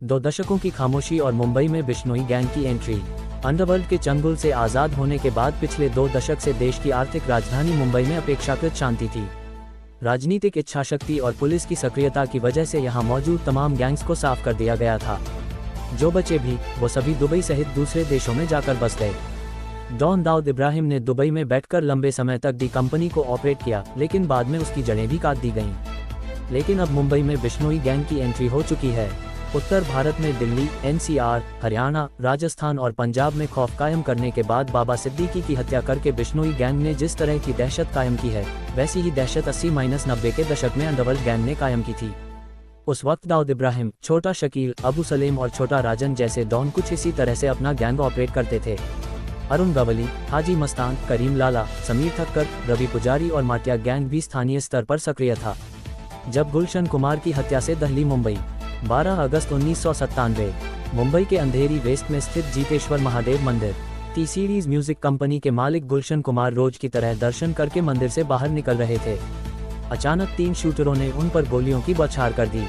2 दशकों की खामोशी और मुंबई में बिश्नोई गैंग की एंट्री। अंडरवर्ल्ड के चंगुल से आज़ाद होने के बाद पिछले 2 दशक से देश की आर्थिक राजधानी मुंबई में अपेक्षाकृत शांति थी। राजनीतिक इच्छाशक्ति और पुलिस की सक्रियता की वजह से यहां मौजूद तमाम गैंग्स को साफ कर दिया गया था। जो बचे भी, वो सभी दुबई सहित दूसरे देशों में जाकर बस गए। डॉन दाऊद इब्राहिम ने दुबई में बैठकर लंबे समय तक दी कंपनी को ऑपरेट किया, लेकिन बाद में उसकी जड़ें भी काट दी गईं। लेकिन अब मुंबई में बिश्नोई गैंग की एंट्री हो चुकी है। उत्तर भारत में दिल्ली, NCR, हरियाणा, राजस्थान और पंजाब में खौफ कायम करने के बाद बाबा सिद्दीकी की हत्या करके बिश्नोई गैंग ने जिस तरह की दहशत कायम की है, वैसी ही दहशत 80-90 के दशक में अंडरवर्ल्ड गैंग ने कायम की थी। उस वक्त दाऊद इब्राहिम, छोटा शकील, अबू सलेम और छोटा राजन जैसे डॉन कुछ इसी तरह से अपना गैंग ऑपरेट करते थे। अरुण गवली, हाजी मस्तान, करीम लाला, समीर ठक्कर, रवि पुजारी और माटिया गैंग भी स्थानीय स्तर पर सक्रिय था। जब गुलशन कुमार की हत्या से दहली मुंबई। 12 अगस्त 1997। मुंबई के अंधेरी वेस्ट में स्थित जीतेश्वर महादेव मंदिर। टी सीरीज म्यूजिक कंपनी के मालिक गुलशन कुमार रोज की तरह दर्शन करके मंदिर से बाहर निकल रहे थे। अचानक 3 शूटरों ने उन पर गोलियों की बौछार कर दी।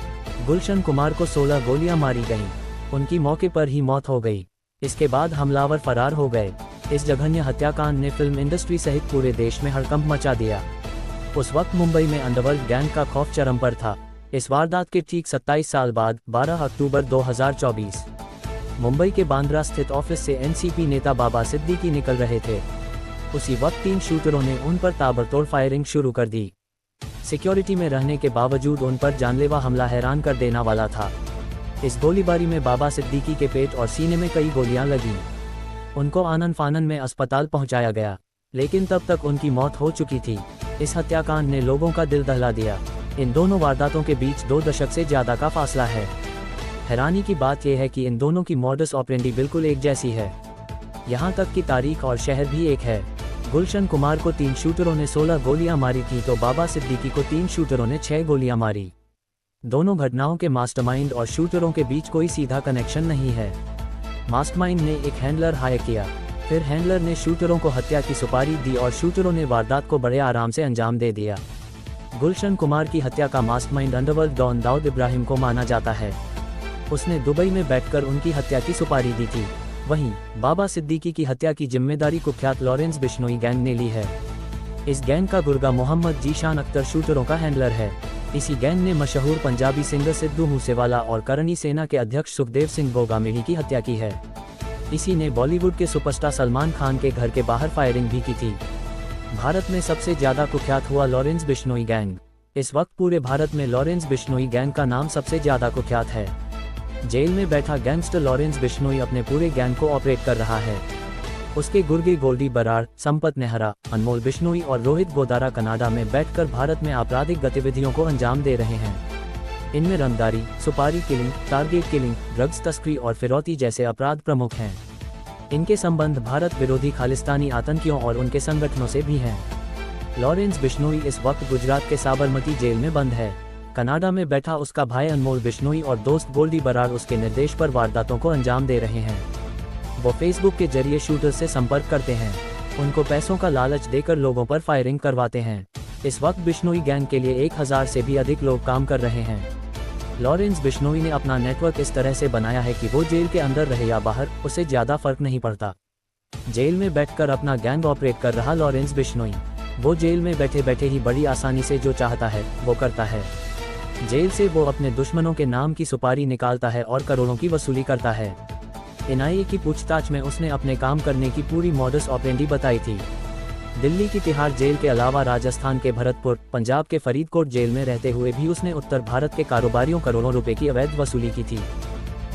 गुलशन कुमार को 16 गोलियां मारी गईं। उनकी मौके पर ही मौत हो गई। इसके बाद हमलावर फरार हो गए। इस जघन्य हत्याकांड ने फिल्म इंडस्ट्री सहित पूरे देश में हड़कंप मचा दिया। उस वक्त मुंबई में अंडरवर्ल्ड गैंग का खौफ चरम पर था। इस वारदात के ठीक 27 साल बाद 12 अक्टूबर 2024 मुंबई के बांद्रा स्थित ऑफिस से NCP नेता बाबा सिद्दीकी निकल रहे थे। उसी वक्त 3 शूटरों ने उन पर ताबड़तोड़ फायरिंग शुरू कर दी। सिक्योरिटी में रहने के बावजूद उन पर जानलेवा हमला हैरान कर देने वाला था। इस गोलीबारी में बाबा सिद्दीकी के पेट और सीने में कई गोलियां लगीं। उनको आनन फानन में अस्पताल पहुंचाया गया, लेकिन तब तक उनकी मौत हो चुकी थी। इस हत्याकांड ने लोगों का दिल दहला दिया। इन दोनों वारदातों के बीच 2 दशक से ज्यादा का फासला है। हैरानी की बात यह है कि इन दोनों की मॉडस ऑपरेंडी बिल्कुल एक जैसी है। यहाँ तक कि तारीख और शहर भी एक है। गुलशन कुमार को 3 शूटरों ने 16 गोलियां मारी थी, तो बाबा सिद्दीकी को 3 शूटरों ने 6 गोलियां मारी। दोनों घटनाओं के मास्टरमाइंड और शूटरों के बीच कोई सीधा कनेक्शन नहीं है। मास्टरमाइंड ने एक हैंडलर हायर किया, फिर हैंडलर ने शूटरों को हत्या की सुपारी दी और शूटरों ने वारदात को बड़े आराम से अंजाम दे दिया। गुलशन कुमार की हत्या का mastermind underworld don Dawood Ibrahim को माना जाता है। उसने दुबई में बैठकर उनकी हत्या की सुपारी दी थी। वहीं बाबा सिद्दीकी की हत्या की जिम्मेदारी कुख्यात लॉरेंस बिश्नोई गैंग ने ली है। इस गैंग का गुर्गा मोहम्मद जीशान अख्तर शूटरों का हैंडलर है। इसी गैंग ने मशहूर पंजाबी सिंगर सिद्धू मूसेवाला और करणी सेना के अध्यक्ष सुखदेव सिंह गोगामेड़ी की हत्या की है। इसी ने बॉलीवुड के सुपरस्टार सलमान खान के घर के बाहर फायरिंग भी की थी। भारत में सबसे ज्यादा कुख्यात हुआ लॉरेंस बिश्नोई गैंग। इस वक्त पूरे भारत में लॉरेंस बिश्नोई गैंग का नाम सबसे ज्यादा कुख्यात है। जेल में बैठा गैंगस्टर लॉरेंस बिश्नोई अपने पूरे गैंग को ऑपरेट कर रहा है। उसके गुर्गे गोल्डी बराड़, संपत नेहरा, अनमोल बिश्नोई और रोहित गोदारा कनाडा में बैठकर भारत में आपराधिक गतिविधियों को अंजाम दे रहे हैं। इनमें रंगदारी, सुपारी किलिंग, टारगेट किलिंग, ड्रग्स तस्करी और फिरौती जैसे अपराध प्रमुख हैं। इनके संबंध भारत विरोधी खालिस्तानी आतंकियों और उनके संगठनों से भी हैं। लॉरेंस बिश्नोई इस वक्त गुजरात के साबरमती जेल में बंद है। कनाडा में बैठा उसका भाई अनमोल बिश्नोई और दोस्त गोल्डी बराड़ उसके निर्देश पर वारदातों को अंजाम दे रहे हैं। वो फेसबुक के जरिए शूटर से संपर्क करते हैं, उनको पैसों का लालच देकर लोगों पर फायरिंग करवाते हैं। इस वक्त बिश्नोई गैंग के लिए 1000 से भी अधिक लोग काम कर रहे हैं। लॉरेंस बिश्नोई ने अपना नेटवर्क इस तरह से बनाया है कि वो जेल के अंदर रहे या बाहर, उसे ज्यादा फर्क नहीं पड़ता। जेल में बैठकर अपना गैंग ऑपरेट कर रहा लॉरेंस बिश्नोई, वो जेल में बैठे बैठे ही बड़ी आसानी से जो चाहता है वो करता है। जेल से वो अपने दुश्मनों के नाम की सुपारी निकालता है और करोड़ों की वसूली करता है। NIA की पूछताछ में उसने अपने काम करने की पूरी मॉडस ऑपरेंडी बताई थी। दिल्ली की तिहाड़ जेल के अलावा राजस्थान के भरतपुर, पंजाब के फरीदकोट जेल में रहते हुए भी उसने उत्तर भारत के कारोबारियों करोड़ों रुपए की अवैध वसूली की थी।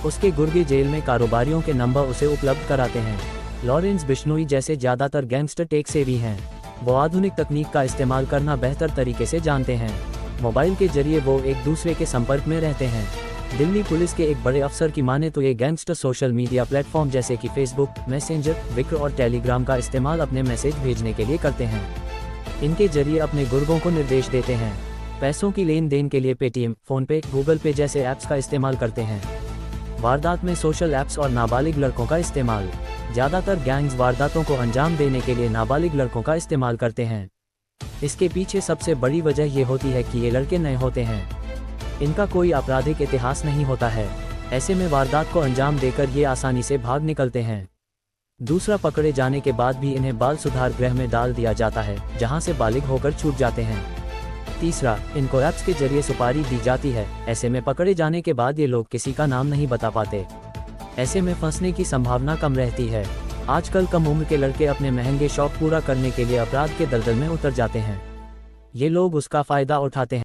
उसके गुर्गे जेल में कारोबारियों के नंबर उसे उपलब्ध कराते हैं। लॉरेंस बिश्नोई जैसे ज्यादातर गैंगस्टर टेक सेवी हैं। वो आधुनिक तकनीक का इस्तेमाल करना बेहतर तरीके से जानते हैं। मोबाइल के जरिए वो एक दूसरे के संपर्क में रहते हैं। दिल्ली पुलिस के एक बड़े अफसर की माने तो ये गैंगस्टर सोशल मीडिया प्लेटफॉर्म जैसे कि फेसबुक, मैसेंजर, विक्र और टेलीग्राम का इस्तेमाल अपने मैसेज भेजने के लिए करते हैं। इनके जरिए अपने गुर्गों को निर्देश देते हैं। पैसों की लेन देन के लिए पेटीएम, फोनपे, गूगल पे जैसे ऐप्स का इस्तेमाल करते हैं। वारदात में सोशल ऐप्स और नाबालिग लड़कों का इस्तेमाल। ज्यादातर गैंग्स वारदातों को अंजाम देने के लिए नाबालिग लड़कों का इस्तेमाल करते हैं। इसके पीछे सबसे बड़ी वजह ये होती है कि ये लड़के नए होते हैं, इनका कोई आपराधिक इतिहास नहीं होता है। ऐसे में वारदात को अंजाम देकर ये आसानी से भाग निकलते हैं। दूसरा, पकड़े जाने के बाद भी इन्हें बाल सुधार गृह में डाल दिया जाता है, जहां से बालिग होकर छूट जाते हैं। तीसरा, इनको ऐप्स के जरिए सुपारी दी जाती है। ऐसे में पकड़े जाने के बाद ये लोग किसी का नाम नहीं बता पाते। ऐसे में फंसने की संभावना कम रहती है। आजकल कम उम्र के लड़के अपने महंगे शौक पूरा करने के लिए अपराध के दलदल में उतर जाते हैं। ये लोग उसका फायदा उठाते हैं।